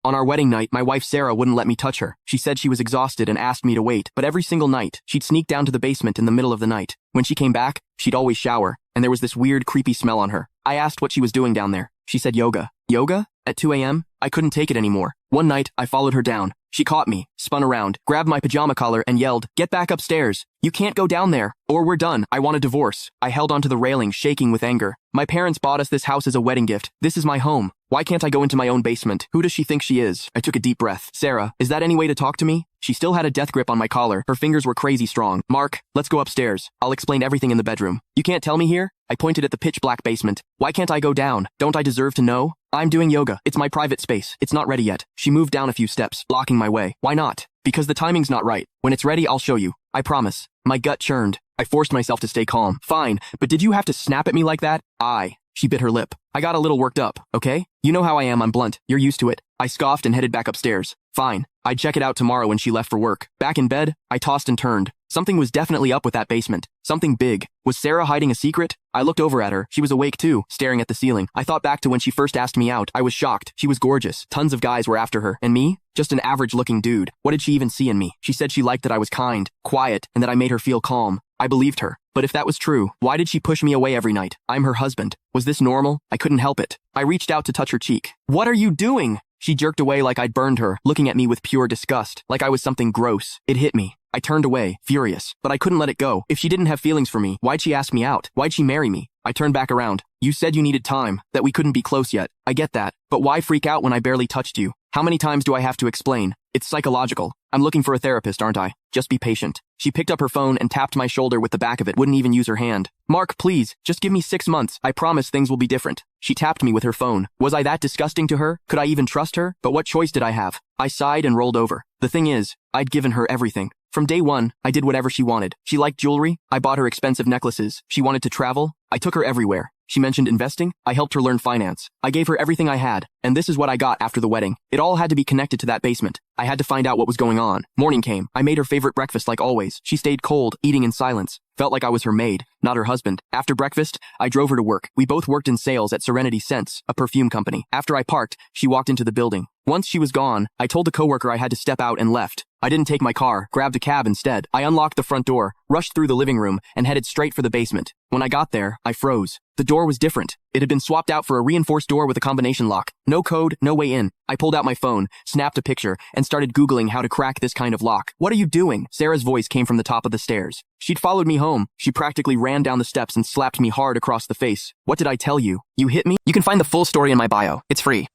On our wedding night, my wife Sarah wouldn't let me touch her. She said she was exhausted and asked me to wait, but every single night, she'd sneak down to the basement in the middle of the night. When she came back, she'd always shower, and there was this weird, creepy smell on her. I asked what she was doing down there. She said yoga. Yoga? At 2 a.m.? I couldn't take it anymore. One night, I followed her down. She caught me, spun around, grabbed my pajama collar, and yelled, "Get back upstairs. You can't go down there, or we're done. I want a divorce." I held onto the railing, shaking with anger. My parents bought us this house as a wedding gift. This is my home. Why can't I go into my own basement? Who does she think she is? I took a deep breath. Sarah, is that any way to talk to me? She still had a death grip on my collar. Her fingers were crazy strong. Mark, let's go upstairs. I'll explain everything in the bedroom. You can't tell me here? I pointed at the pitch-black basement. Why can't I go down? Don't I deserve to know? I'm doing yoga. It's my private space. It's not ready yet. She moved down a few steps, blocking my way. Why not? Because the timing's not right. When it's ready, I'll show you. I promise. My gut churned. I forced myself to stay calm. Fine, but did you have to snap at me like that? She bit her lip. I got a little worked up, okay? You know how I am, I'm blunt. You're used to it. I scoffed and headed back upstairs. Fine. I'd check it out tomorrow when she left for work. Back in bed, I tossed and turned. Something was definitely up with that basement. Something big. Was Sarah hiding a secret? I looked over at her. She was awake too, staring at the ceiling. I thought back to when she first asked me out. I was shocked. She was gorgeous. Tons of guys were after her. And me? Just an average-looking dude. What did she even see in me? She said she liked that I was kind, quiet, and that I made her feel calm. I believed her. But if that was true, why did she push me away every night? I'm her husband. Was this normal? I couldn't help it. I reached out to touch her cheek. What are you doing? She jerked away like I'd burned her, looking at me with pure disgust, like I was something gross. It hit me. I turned away, furious, but I couldn't let it go. If she didn't have feelings for me, why'd she ask me out? Why'd she marry me? I turned back around. You said you needed time, that we couldn't be close yet. I get that, but why freak out when I barely touched you? How many times do I have to explain? It's psychological. I'm looking for a therapist, aren't I? Just be patient. She picked up her phone and tapped my shoulder with the back of it, wouldn't even use her hand. Mark, please, just give me 6 months. I promise things will be different. She tapped me with her phone. Was I that disgusting to her? Could I even trust her? But what choice did I have? I sighed and rolled over. The thing is, I'd given her everything. From day one, I did whatever she wanted. She liked jewelry. I bought her expensive necklaces. She wanted to travel. I took her everywhere. She mentioned investing. I helped her learn finance. I gave her everything I had. And this is what I got after the wedding. It all had to be connected to that basement. I had to find out what was going on. Morning came. I made her favorite breakfast like always. She stayed cold, eating in silence. Felt like I was her maid, not her husband. After breakfast, I drove her to work. We both worked in sales at Serenity Scents, a perfume company. After I parked, she walked into the building. Once she was gone, I told the coworker I had to step out and left. I didn't take my car, grabbed a cab instead. I unlocked the front door, rushed through the living room, and headed straight for the basement. When I got there, I froze. The door was different. It had been swapped out for a reinforced door with a combination lock. No code, no way in. I pulled out my phone, snapped a picture, and started Googling how to crack this kind of lock. What are you doing? Sarah's voice came from the top of the stairs. She'd followed me home. She practically ran down the steps and slapped me hard across the face. What did I tell you? You hit me? You can find the full story in my bio. It's free.